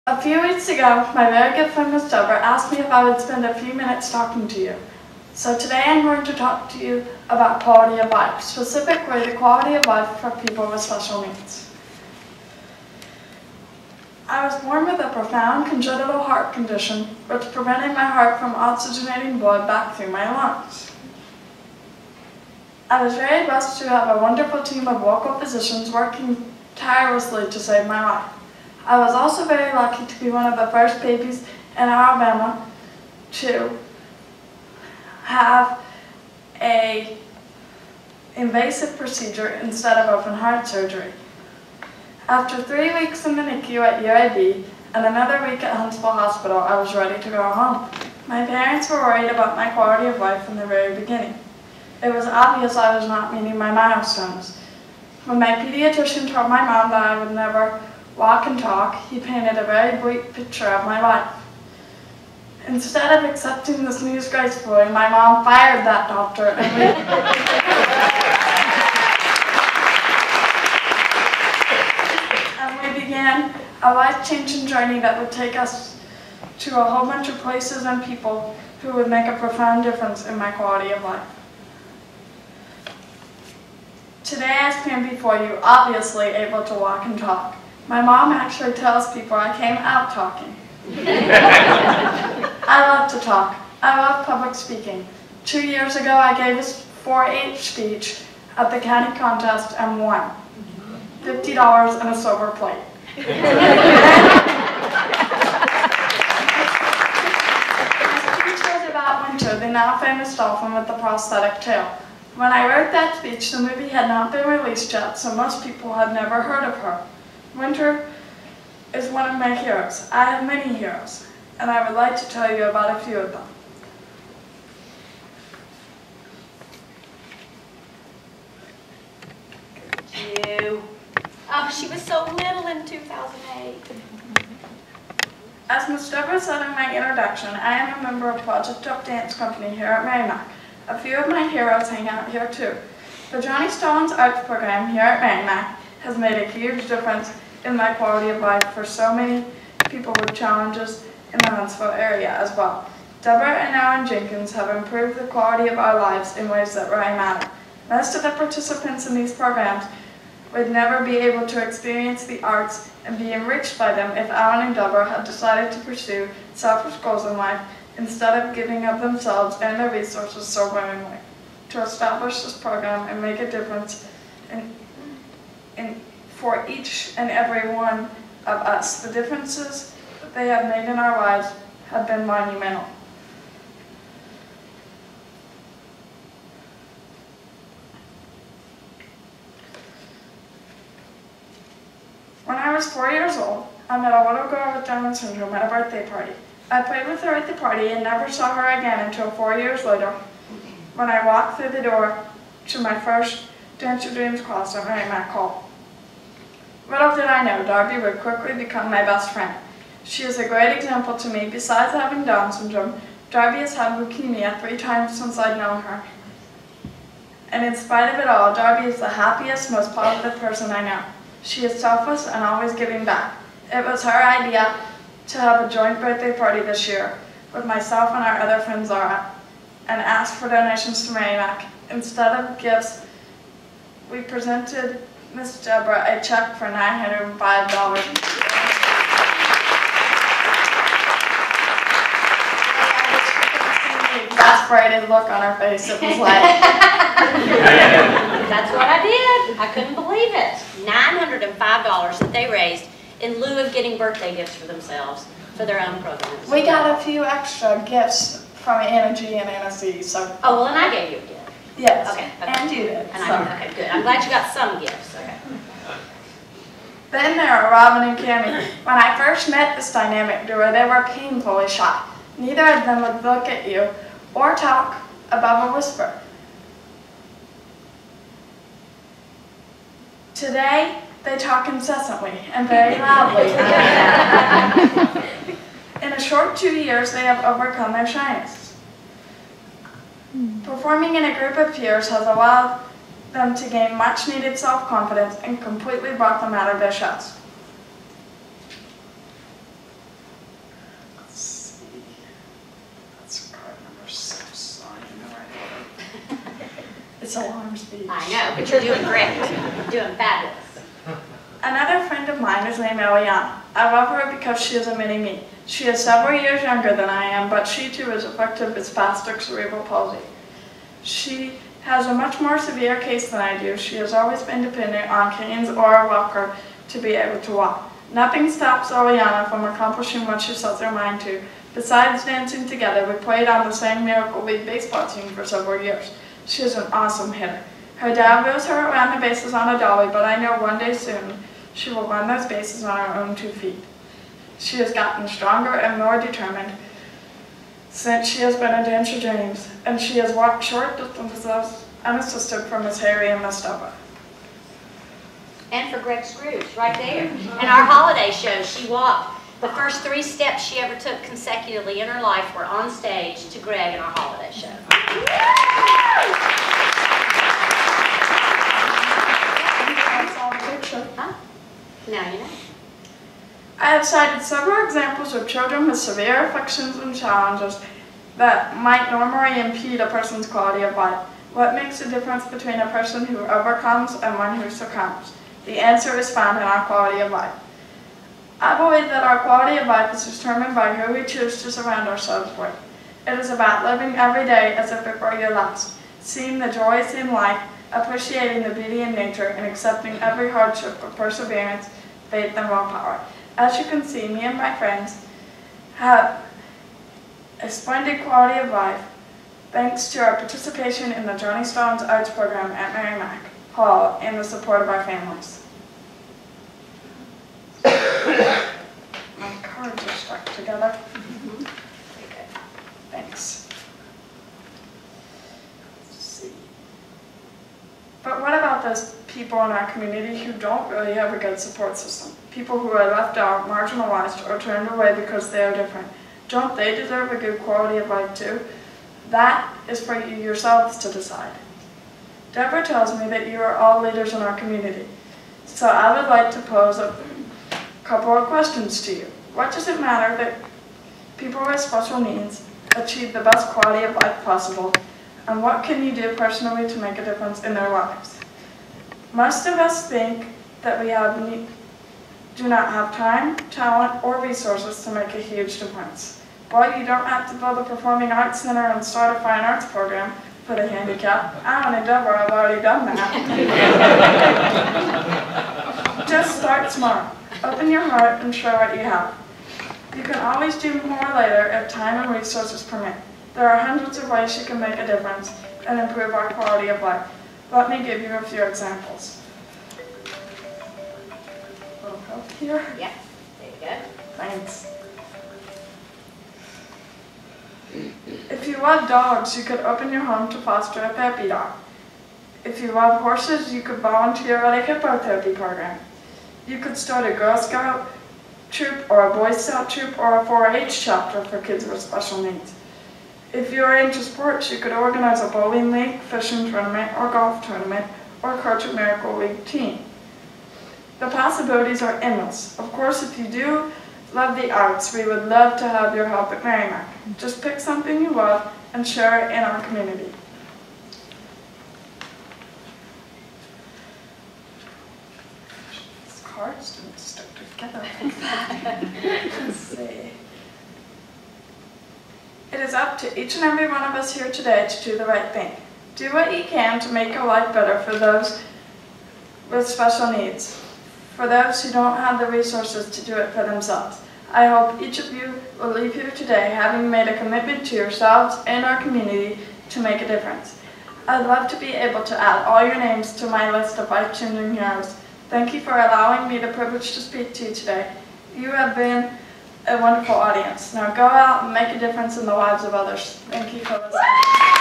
A few weeks ago, my very good friend Miss Deborah asked me if I would spend a few minutes talking to you. So today I'm going to talk to you about quality of life, specifically the quality of life for people with special needs. I was born with a profound congenital heart condition, which prevented my heart from oxygenating blood back through my lungs. I was very blessed to have a wonderful team of local physicians working tirelessly to save my life. I was also very lucky to be one of the first babies in Alabama to have an invasive procedure instead of open heart surgery. After 3 weeks in the NICU at UAB and another week at Huntsville Hospital, I was ready to go home. My parents were worried about my quality of life from the very beginning. It was obvious I was not meeting my milestones. When my pediatrician told my mom that I would never walk and talk, he painted a very bleak picture of my life. Instead of accepting this news gracefully, my mom fired that doctor and we began a life-changing journey that would take us to a whole bunch of places and people who would make a profound difference in my quality of life. Today I stand before you, obviously able to walk and talk. My mom actually tells people I came out talking. I love to talk. I love public speaking. 2 years ago I gave a 4-H speech at the county contest and won. $50 and a silver plate. My speech was about Winter, the now famous dolphin with the prosthetic tail. When I wrote that speech, the movie had not been released yet, so most people had never heard of her. Winter is one of my heroes. I have many heroes, and I would like to tell you about a few of them. Ew. Oh, she was so little in 2008. As Ms. Deborah said in my introduction, I am a member of Project Up Dance Company here at Merrimack. A few of my heroes hang out here too. The Johnny Stallings Arts Program here at Merrimack has made a huge difference in my quality of life for so many people with challenges in the Huntsville area as well. Deborah and Alan Jenkins have improved the quality of our lives in ways that really matter. Most of the participants in these programs would never be able to experience the arts and be enriched by them if Alan and Deborah had decided to pursue selfish goals in life instead of giving of themselves and their resources so willingly. To establish this program and make a difference for each and every one of us. The differences that they have made in our lives have been monumental. When I was 4 years old, I met a little girl with Down syndrome at a birthday party. I played with her at the party and never saw her again until 4 years later when I walked through the door to my first Dance Your Dreams class at Merrimack Hall. Little did I know, Darby would quickly become my best friend. She is a great example to me. Besides having Down syndrome, Darby has had leukemia 3 times since I've known her. And in spite of it all, Darby is the happiest, most positive person I know. She is selfless and always giving back. It was her idea to have a joint birthday party this year with myself and our other friend Zara and asked for donations to Merrimack. Instead of gifts, we presented Miss Deborah a check for $905. Exasperated look on her face. It was like... That's what I did. I couldn't believe it. $905 that they raised in lieu of getting birthday gifts for themselves for their own programs. We got a few extra gifts from Anna G and Anna C. So. Oh, well, and I gave you a gift. Yes. Okay. And you did. And okay, good. I'm glad you got some gifts. Okay. Then there are Robin and Cammie. When I first met this dynamic duo, they were painfully shy. Neither of them would look at you or talk above a whisper. Today, they talk incessantly and very loudly. In a short 2 years, they have overcome their shyness. Performing in a group of peers has allowed them to gain much needed self-confidence and completely brought them out of their shells. It's a long speech. I know, but you're doing great. You're doing fabulous. Another friend of mine is named Eliana. I love her because she is a mini-me. She is several years younger than I am, but she too is afflicted with spastic cerebral palsy. She has a much more severe case than I do. She has always been dependent on canes or a walker to be able to walk. Nothing stops Eliana from accomplishing what she sets her mind to. Besides dancing together, we played on the same Miracle League baseball team for several years. She is an awesome hitter. Her dad wheels her around the bases on a dolly, but I know one day soon she will run those bases on her own 2 feet. She has gotten stronger and more determined since she has been in Dancer James, and she has walked short distances unassisted for Miss Harry and Miss Deborah. And for Greg Scrooge, right there. In our holiday show, she walked. The first 3 steps she ever took consecutively in her life were on stage to Greg in our holiday show. Huh? Now you know. I have cited several examples of children with severe afflictions and challenges that might normally impede a person's quality of life. What makes the difference between a person who overcomes and one who succumbs? The answer is found in our quality of life. I believe that our quality of life is determined by who we choose to surround ourselves with. It is about living every day as if it were your last, seeing the joys in life, appreciating the beauty in nature, and accepting every hardship with perseverance, faith, and willpower. As you can see, me and my friends have a splendid quality of life thanks to our participation in the Johnny Stones Arts Program at Merrimack Hall and the support of our families. My cards are stuck together. Thanks. Let's see. But what about those people in our community who don't really have a good support system? People who are left out, marginalized, or turned away because they are different. Don't they deserve a good quality of life too? That is for you yourselves to decide. Deborah tells me that you are all leaders in our community. So I would like to pose a couple of questions to you. What does it matter that people with special needs achieve the best quality of life possible? And what can you do personally to make a difference in their lives? Most of us think that we do not have time, talent, or resources to make a huge difference. Well, you don't have to build a performing arts center and start a fine arts program for the handicapped. Alan and Deborah have already done that. Just start small. Open your heart and show what you have. You can always do more later if time and resources permit. There are hundreds of ways you can make a difference and improve our quality of life. Let me give you a few examples. A little help here? Yeah, there you go. Thanks. If you love dogs, you could open your home to foster a therapy dog. If you love horses, you could volunteer at a hippotherapy program. You could start a Girl Scout troop or a Boy Scout troop or a 4-H chapter for kids with special needs. If you are into sports, you could organize a bowling league, fishing tournament, or golf tournament, or coach a Miracle League team. The possibilities are endless. Of course, if you do love the arts, we would love to have your help at Merrimack. Just pick something you love and share it in our community. These cards didn't stick together. Let's see. It is up to each and every one of us here today to do the right thing. Do what you can to make your life better for those with special needs, for those who don't have the resources to do it for themselves. I hope each of you will leave here today having made a commitment to yourselves and our community to make a difference. I'd love to be able to add all your names to my list of life-changing heroes. Thank you for allowing me the privilege to speak to you today. You have been a wonderful audience. Now go out and make a difference in the lives of others. Thank you for listening.